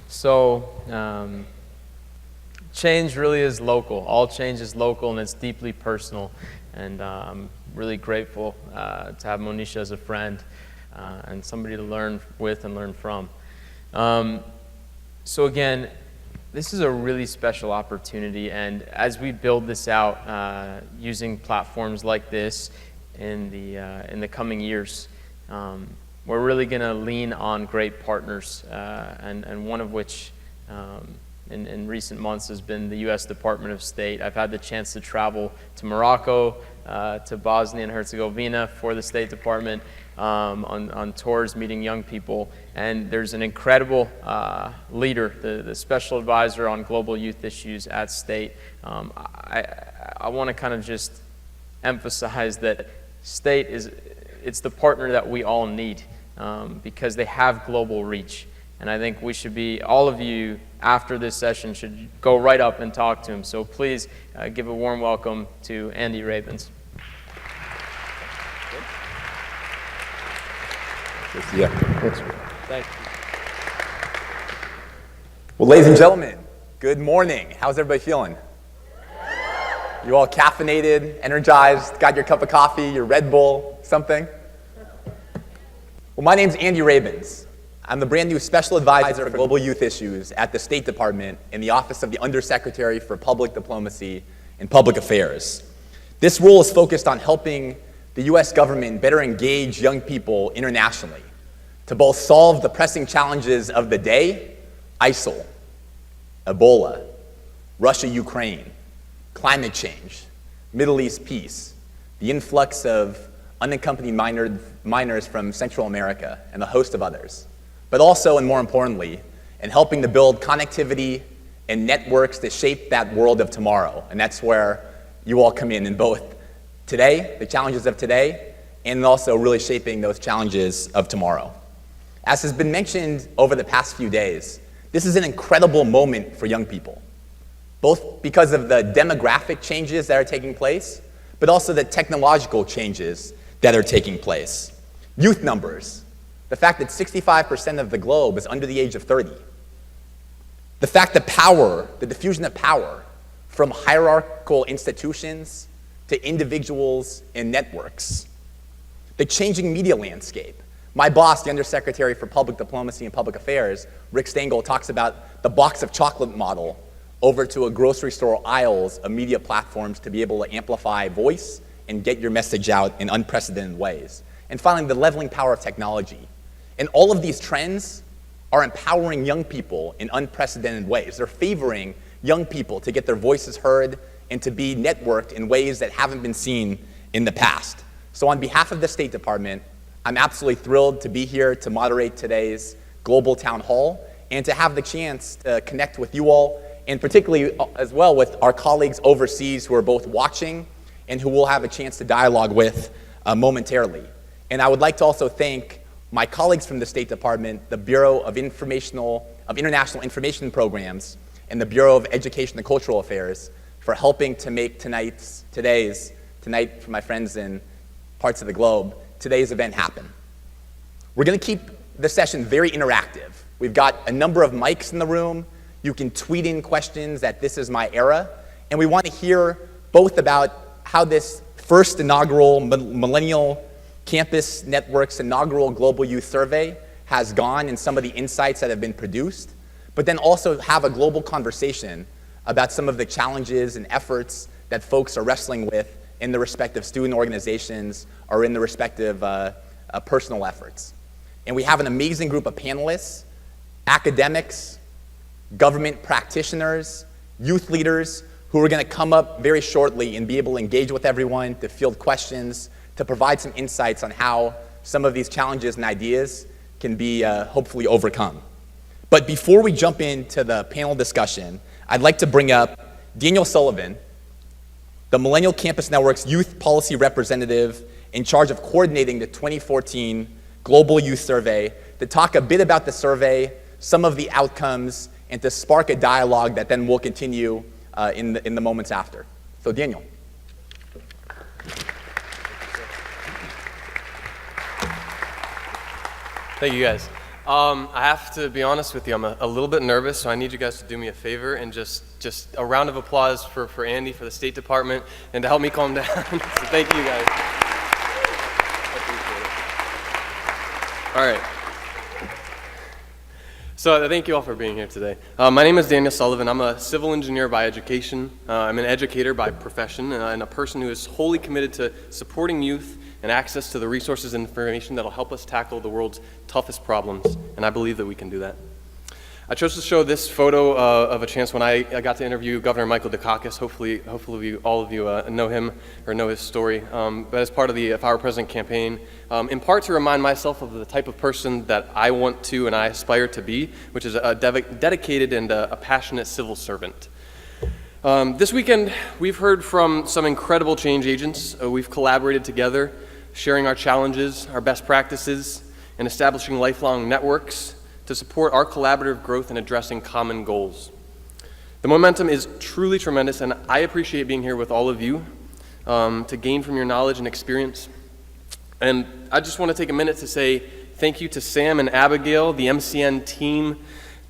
So, change really is local. All change is local, and it's deeply personal. And I'm really grateful to have Monisha as a friend and somebody to learn with and learn from. So again, this is a really special opportunity, and as we build this out using platforms like this in the coming years, we're really going to lean on great partners, and one of which in recent months has been the U.S. Department of State. I've had the chance to travel to Morocco, to Bosnia and Herzegovina for the State Department on tours, meeting young people. And there's an incredible leader, the special advisor on global youth issues at State. I want to kind of just emphasize that State it's the partner that we all need because they have global reach. And I think we should be, all of you after this session should go right up and talk to him. So please give a warm welcome to Andy Rabins. Yeah. Thank you. Well, ladies and gentlemen, good morning. How's everybody feeling? You all caffeinated, energized, got your cup of coffee, your Red Bull, something? Well, my name's Andy Rabins. I'm the brand new Special Advisor for Global Youth Issues at the State Department in the Office of the Undersecretary for Public Diplomacy and Public Affairs. This role is focused on helping the U.S. government better engage young people internationally to both solve the pressing challenges of the day, ISIL, Ebola, Russia-Ukraine, climate change, Middle East peace, the influx of unaccompanied minors from Central America, and a host of others. But also, and more importantly, in helping to build connectivity and networks to shape that world of tomorrow. And that's where you all come in both today, the challenges of today, and also really shaping those challenges of tomorrow. As has been mentioned over the past few days, this is an incredible moment for young people, both because of the demographic changes that are taking place, but also the technological changes that are taking place. Youth numbers, the fact that 65% of the globe is under the age of 30. The fact that power, the diffusion of power from hierarchical institutions to individuals and networks. The changing media landscape. My boss, the Undersecretary for Public Diplomacy and Public Affairs, Rick Stengel, talks about the box of chocolate model over to a grocery store aisles of media platforms to be able to amplify voice and get your message out in unprecedented ways. And finally, the leveling power of technology. And all of these trends are empowering young people in unprecedented ways. They're favoring young people to get their voices heard and to be networked in ways that haven't been seen in the past. So on behalf of the State Department, I'm absolutely thrilled to be here to moderate today's Global Town Hall and to have the chance to connect with you all, and particularly as well with our colleagues overseas who are both watching and who we'll have a chance to dialogue with momentarily. And I would like to also thank my colleagues from the State Department, the Bureau of International Information Programs, and the Bureau of Education and Cultural Affairs for helping to make tonight for my friends in parts of the globe, today's event happen. We're going to keep the session very interactive. We've got a number of mics in the room. You can tweet in questions at This Is My Era, and we want to hear both about how this first inaugural Millennial Campus Network's inaugural Global Youth Survey has gone and some of the insights that have been produced, but then also have a global conversation about some of the challenges and efforts that folks are wrestling with in the respective student organizations or in the respective personal efforts. And we have an amazing group of panelists, academics, government practitioners, youth leaders who are going to come up very shortly and be able to engage with everyone, to field questions, to provide some insights on how some of these challenges and ideas can be hopefully overcome. But before we jump into the panel discussion, I'd like to bring up Daniel Sullivan, the Millennial Campus Network's Youth Policy Representative in charge of coordinating the 2014 Global Youth Survey, to talk a bit about the survey, some of the outcomes, and to spark a dialogue that then will continue in the moments after. So Daniel. Thank you, guys. I have to be honest with you, I'm a little bit nervous, so I need you guys to do me a favor and just a round of applause for Andy, for the State Department, and to help me calm down. So thank you guys. I appreciate it. All right. So thank you all for being here today. My name is Daniel Sullivan. I'm a civil engineer by education. I'm an educator by profession, and a person who is wholly committed to supporting youth and access to the resources and information that will help us tackle the world's toughest problems, and I believe that we can do that. I chose to show this photo of a chance when I got to interview Governor Michael Dukakis. Hopefully all of you know him or know his story. But as part of the If I Were President campaign, in part to remind myself of the type of person that I want to and I aspire to be, which is a dedicated and a passionate civil servant. This weekend, we've heard from some incredible change agents. We've collaborated together, sharing our challenges, our best practices, and establishing lifelong networks to support our collaborative growth in addressing common goals. The momentum is truly tremendous, and I appreciate being here with all of you to gain from your knowledge and experience. And I just want to take a minute to say thank you to Sam and Abigail, the MCN team,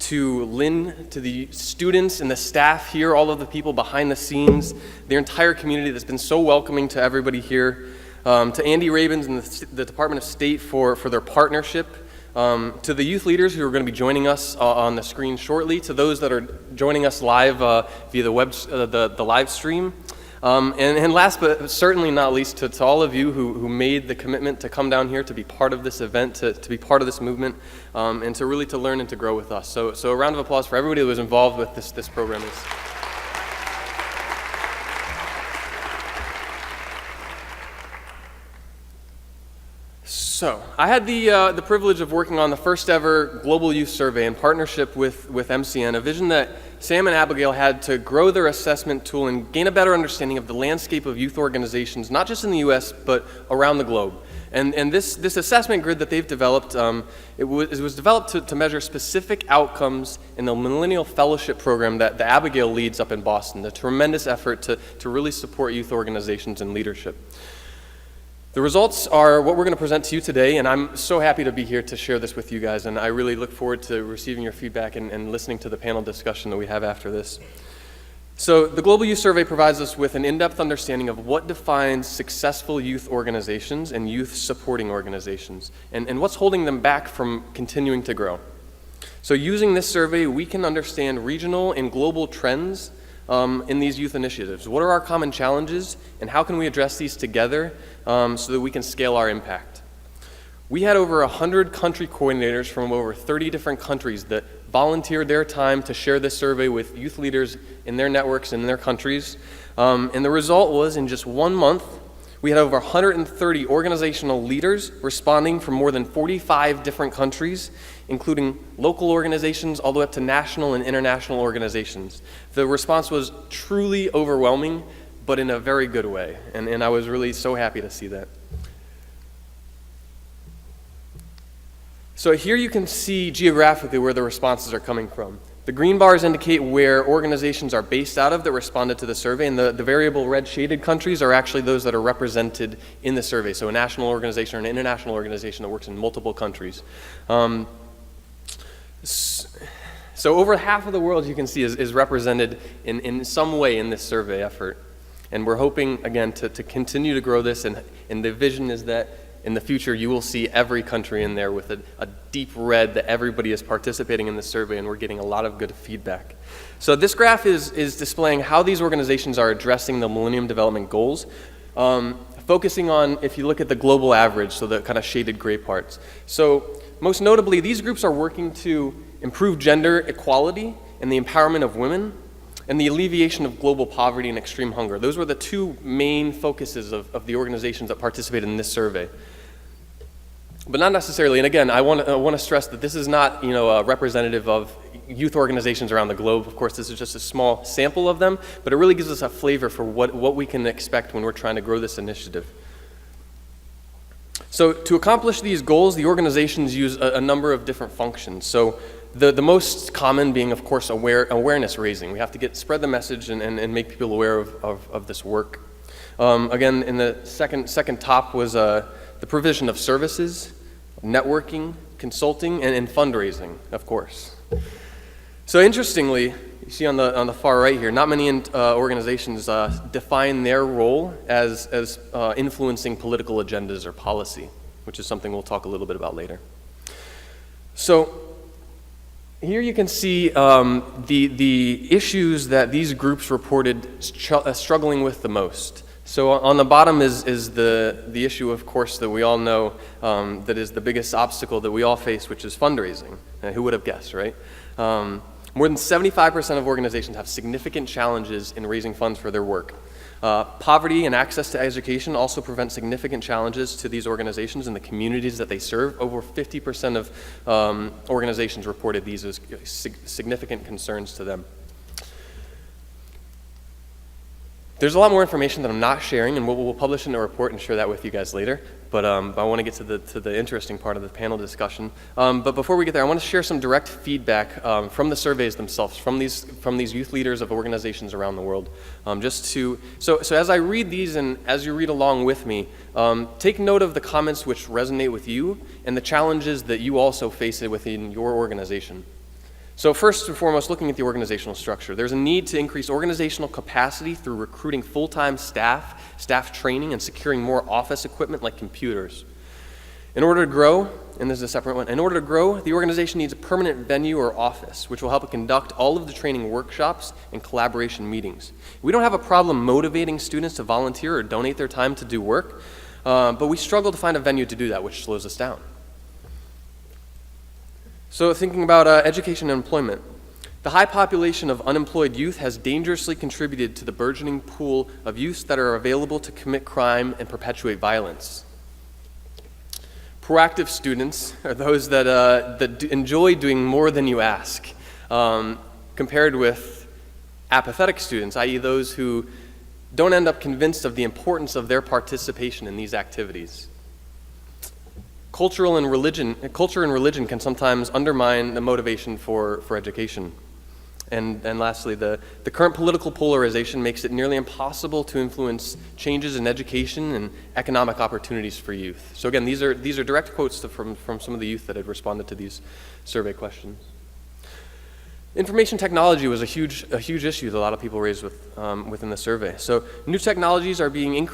to Lynn, to the students and the staff here, all of the people behind the scenes, their entire community that's been so welcoming to everybody here, to Andy Rabins and the Department of State for their partnership, to the youth leaders who are going to be joining us on the screen shortly, to those that are joining us live via the live stream, and last but certainly not least, to all of you who made the commitment to come down here to be part of this event, to be part of this movement, and to really to learn and to grow with us. So a round of applause for everybody who was involved with this program. So, I had the privilege of working on the first ever Global Youth Survey in partnership with MCN, a vision that Sam and Abigail had to grow their assessment tool and gain a better understanding of the landscape of youth organizations, not just in the U.S., but around the globe. And this assessment grid that they've developed, it was developed to measure specific outcomes in the Millennial Fellowship Program that the Abigail leads up in Boston, a tremendous effort to really support youth organizations and leadership. The results are what we're going to present to you today, and I'm so happy to be here to share this with you guys, and I really look forward to receiving your feedback and listening to the panel discussion that we have after this. So the Global Youth Survey provides us with an in-depth understanding of what defines successful youth organizations and youth supporting organizations, and what's holding them back from continuing to grow. So using this survey, we can understand regional and global trends in these youth initiatives. What are our common challenges, and how can we address these together so that we can scale our impact? We had over 100 country coordinators from over 30 different countries that volunteered their time to share this survey with youth leaders in their networks and in their countries. And the result was, in just 1 month, we had over 130 organizational leaders responding from more than 45 different countries, including local organizations all the way up to national and international organizations. The response was truly overwhelming, but in a very good way, and I was really so happy to see that. So here you can see geographically where the responses are coming from. The green bars indicate where organizations are based out of that responded to the survey, and the variable red shaded countries are actually those that are represented in the survey, so a national organization or an international organization that works in multiple countries. So over half of the world, you can see, is represented in some way in this survey effort. And we're hoping, again, to continue to grow this, and the vision is that in the future, you will see every country in there with a deep red that everybody is participating in the survey, and we're getting a lot of good feedback. So this graph is displaying how these organizations are addressing the Millennium Development Goals, focusing on, if you look at the global average, so the kind of shaded gray parts. So most notably, these groups are working to improve gender equality and the empowerment of women, and the alleviation of global poverty and extreme hunger. Those were the two main focuses of the organizations that participated in this survey. But not necessarily, and again, I want to stress that this is not representative of youth organizations around the globe. Of course, this is just a small sample of them, but it really gives us a flavor for what we can expect when we're trying to grow this initiative. So to accomplish these goals, the organizations use a number of different functions. So the most common being, of course, awareness raising. We have to spread the message and make people aware of this work. Again, in the second top was the provision of services, networking, consulting, and fundraising, of course. So interestingly, you see on the far right here, not many organizations define their role as influencing political agendas or policy, which is something we'll talk a little bit about later. So here you can see the issues that these groups reported struggling with the most. So on the bottom is the issue, of course, that we all know that is the biggest obstacle that we all face, which is fundraising. Who would have guessed, right? More than 75% of organizations have significant challenges in raising funds for their work. Poverty and access to education also present significant challenges to these organizations and the communities that they serve. Over 50% of organizations reported these as significant concerns to them. There's a lot more information that I'm not sharing, and we'll publish in a report and share that with you guys later. But I want to get to the interesting part of the panel discussion. But before we get there, I want to share some direct feedback from the surveys themselves, from these youth leaders of organizations around the world. So as I read these and as you read along with me, take note of the comments which resonate with you and the challenges that you also face within your organization. So first and foremost, looking at the organizational structure, there's a need to increase organizational capacity through recruiting full-time staff training, and securing more office equipment like computers. In order to grow, and this is a separate one, in order to grow, the organization needs a permanent venue or office, which will help it conduct all of the training workshops and collaboration meetings. We don't have a problem motivating students to volunteer or donate their time to do work, but we struggle to find a venue to do that, which slows us down. So thinking about education and employment, the high population of unemployed youth has dangerously contributed to the burgeoning pool of youths that are available to commit crime and perpetuate violence. Proactive students are those that enjoy doing more than you ask, compared with apathetic students, i.e. those who don't end up convinced of the importance of their participation in these activities. Culture and religion can sometimes undermine the motivation for education. And lastly, the current political polarization makes it nearly impossible to influence changes in education and economic opportunities for youth. So again, these are direct quotes from some of the youth that had responded to these survey questions. Information technology was a huge issue that a lot of people raised within the survey. So new technologies are being being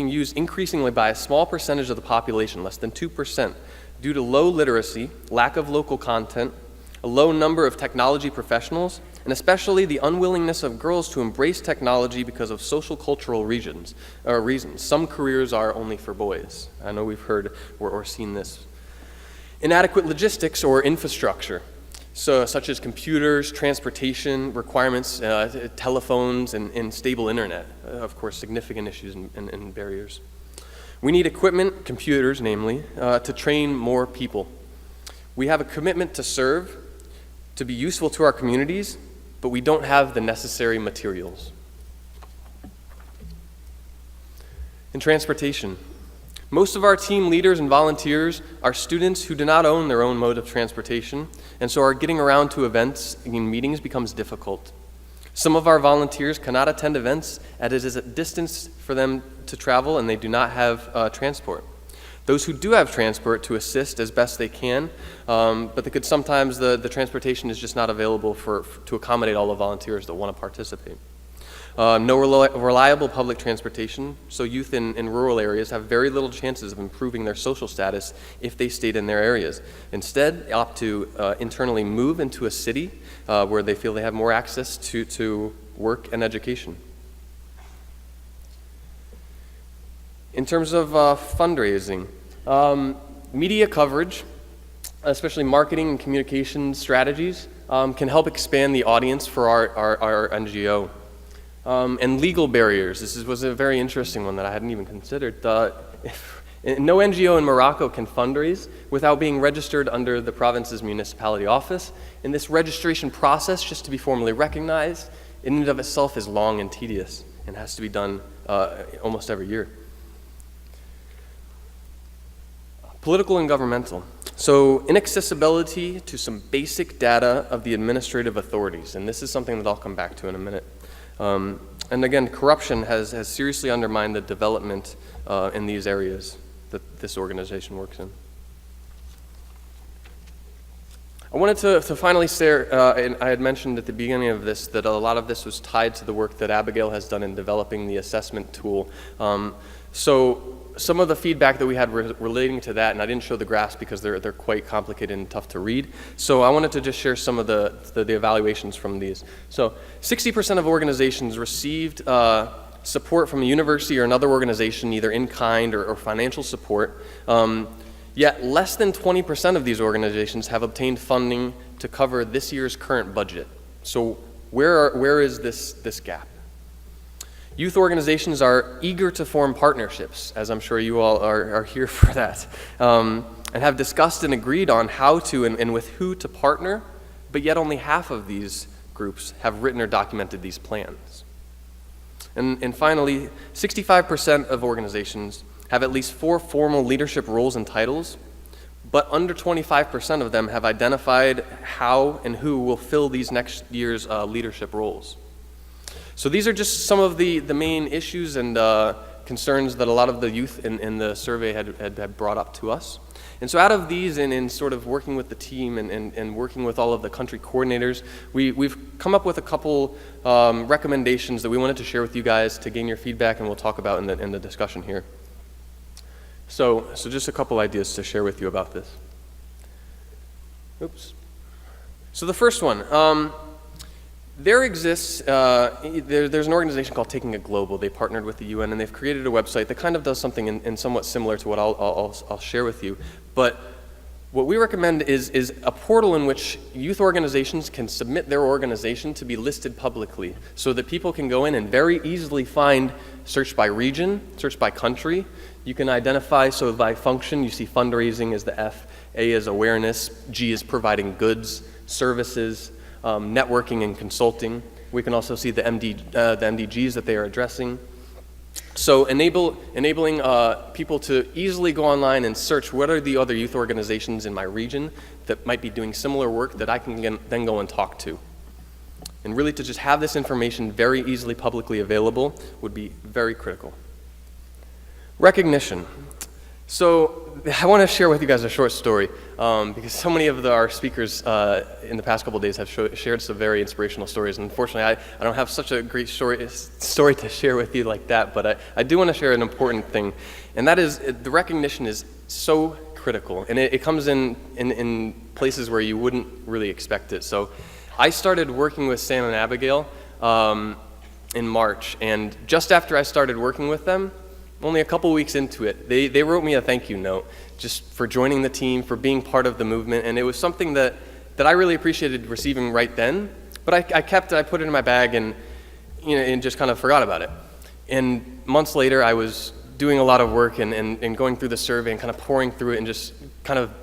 used increasingly by a small percentage of the population, less than 2%, due to low literacy, lack of local content, a low number of technology professionals, and especially the unwillingness of girls to embrace technology because of social cultural reasons. Some careers are only for boys. I know we've heard or seen this. Inadequate logistics or infrastructure. So, such as computers, transportation requirements, telephones, and stable internet. Of course, significant issues and barriers. We need equipment, computers namely, to train more people. We have a commitment to serve, to be useful to our communities, but we don't have the necessary materials. In transportation, most of our team leaders and volunteers are students who do not own their own mode of transportation, and so our getting around to events and meetings becomes difficult. Some of our volunteers cannot attend events as it is a distance for them to travel and they do not have transport. Those who do have transport to assist as best they can, but sometimes the transportation is just not available to accommodate all the volunteers that want to participate. No reliable public transportation, so youth in rural areas have very little chances of improving their social status if they stayed in their areas. Instead, they opt to internally move into a city where they feel they have more access to work and education. In terms of fundraising, media coverage, especially marketing and communication strategies, can help expand the audience for our NGO. And legal barriers. This was a very interesting one that I hadn't even considered. No NGO in Morocco can fundraise without being registered under the province's municipality office. And this registration process, just to be formally recognized, in and of itself is long and tedious and has to be done almost every year. Political and governmental. So inaccessibility to some basic data of the administrative authorities. And this is something that I'll come back to in a minute. And again, corruption has seriously undermined the development in these areas that this organization works in. I wanted to finally share, and I had mentioned at the beginning of this that a lot of this was tied to the work that Abigail has done in developing the assessment tool. So some of the feedback that we had relating to that, and I didn't show the graphs because they're quite complicated and tough to read. So I wanted to just share some of the evaluations from these. So 60% of organizations received support from a university or another organization, either in kind or financial support. Yet less than 20% of these organizations have obtained funding to cover this year's current budget. So where is this gap? Youth organizations are eager to form partnerships, as I'm sure you all are here for that, and have discussed and agreed on how to and with who to partner, but yet only half of these groups have written or documented these plans. And finally, 65% of organizations have at least 4 formal leadership roles and titles, but under 25% of them have identified how and who will fill these next year's leadership roles. So these are just some of the main issues and concerns that a lot of the youth in the survey had brought up to us. And so out of these, and in sort of working with the team and working with all of the country coordinators, we've come up with a couple recommendations that we wanted to share with you guys to gain your feedback, and we'll talk about in the discussion here. So just a couple ideas to share with you about this. Oops. So the first one, there exists, there's an organization called Taking It Global. They partnered with the UN, and they've created a website that kind of does something in somewhat similar to what I'll share with you. But what we recommend is a portal in which youth organizations can submit their organization to be listed publicly, so that people can go in and very easily find, search by region, search by country. You can identify, so by function, you see fundraising is the F, A is awareness, G is providing goods, services, networking and consulting. We can also see the MDGs that they are addressing. So enabling people to easily go online and search what are the other youth organizations in my region that might be doing similar work that I can then go and talk to. And really to just have this information very easily publicly available would be very critical. Recognition. So I want to share with you guys a short story because so many of our speakers in the past couple of days have shared some very inspirational stories. And unfortunately, I don't have such a great story to share with you like that, but I do want to share an important thing. And that is the recognition is so critical. And it comes in places where you wouldn't really expect it. So I started working with Sam and Abigail in March. And just after I started working with them, only a couple weeks into it, they wrote me a thank you note just for joining the team, for being part of the movement, and it was something that I really appreciated receiving right then, but I put it in my bag and just kind of forgot about it. And months later, I was doing a lot of work and going through the survey and kind of pouring through it and just kind of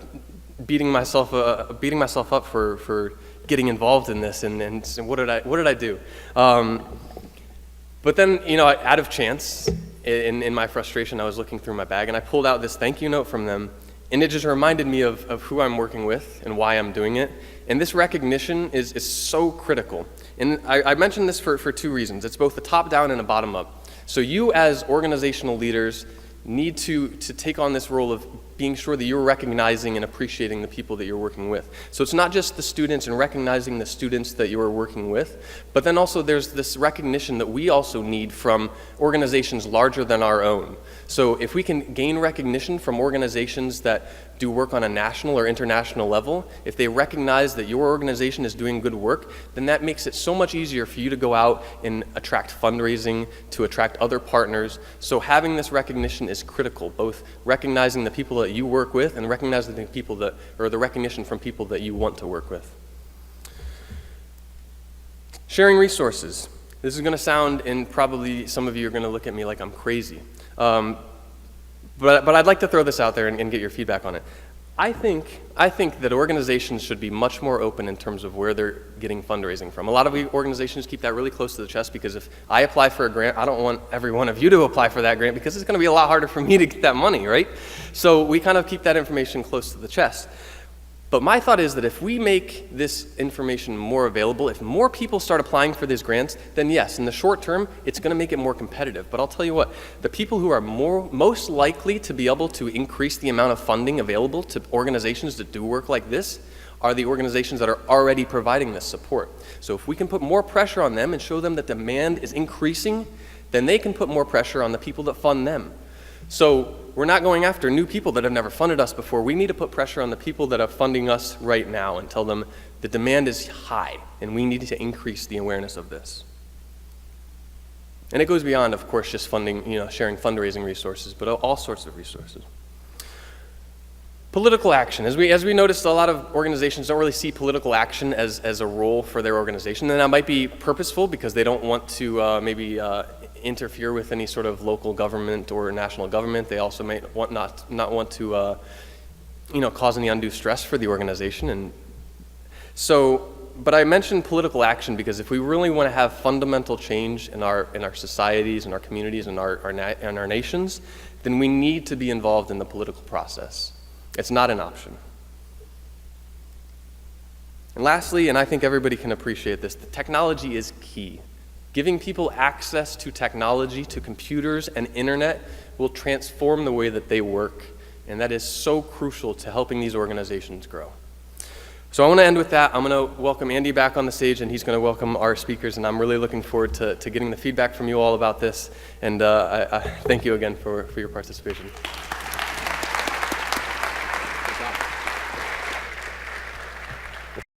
beating myself up for getting involved in this and what did I do? But then, out of chance, in my frustration, I was looking through my bag and I pulled out this thank you note from them, and it just reminded me of who I'm working with and why I'm doing it. And this recognition is so critical. And I mentioned this for 2 reasons. It's both a top-down and a bottom-up. So you as organizational leaders need to take on this role of being sure that you're recognizing and appreciating the people that you're working with. So it's not just the students and recognizing the students that you are working with, but then also there's this recognition that we also need from organizations larger than our own. So if we can gain recognition from organizations that do work on a national or international level, if they recognize that your organization is doing good work, then that makes it so much easier for you to go out and attract fundraising, to attract other partners. So having this recognition is critical, both recognizing the people that you work with and recognizing the people the recognition from people that you want to work with. Sharing resources. This is going to sound, and probably some of you are going to look at me like I'm crazy. But I'd like to throw this out there and get your feedback on it. I think that organizations should be much more open in terms of where they're getting fundraising from. A lot of organizations keep that really close to the chest because if I apply for a grant, I don't want every one of you to apply for that grant because it's going to be a lot harder for me to get that money, right? So we kind of keep that information close to the chest. But my thought is that if we make this information more available, if more people start applying for these grants, then yes, in the short term, it's going to make it more competitive. But I'll tell you what, the people who are most likely to be able to increase the amount of funding available to organizations that do work like this are the organizations that are already providing this support. So if we can put more pressure on them and show them that demand is increasing, then they can put more pressure on the people that fund them. So we're not going after new people that have never funded us before. We need to put pressure on the people that are funding us right now and tell them the demand is high and we need to increase the awareness of this. And it goes beyond, of course, just funding, sharing fundraising resources, but all sorts of resources. Political action. As we noticed, a lot of organizations don't really see political action as a role for their organization. And that might be purposeful because they don't want to interfere with any sort of local government or national government. They also might not want to cause any undue stress for the organization. And so, but I mentioned political action because if we really want to have fundamental change in our societies, in our communities, in our nations, then we need to be involved in the political process. It's not an option. And lastly, and I think everybody can appreciate this, the technology is key. Giving people access to technology, to computers and internet will transform the way that they work, and that is so crucial to helping these organizations grow. So I want to end with that. I'm going to welcome Andy back on the stage, and he's going to welcome our speakers, and I'm really looking forward to getting the feedback from you all about this, and I thank you again for your participation.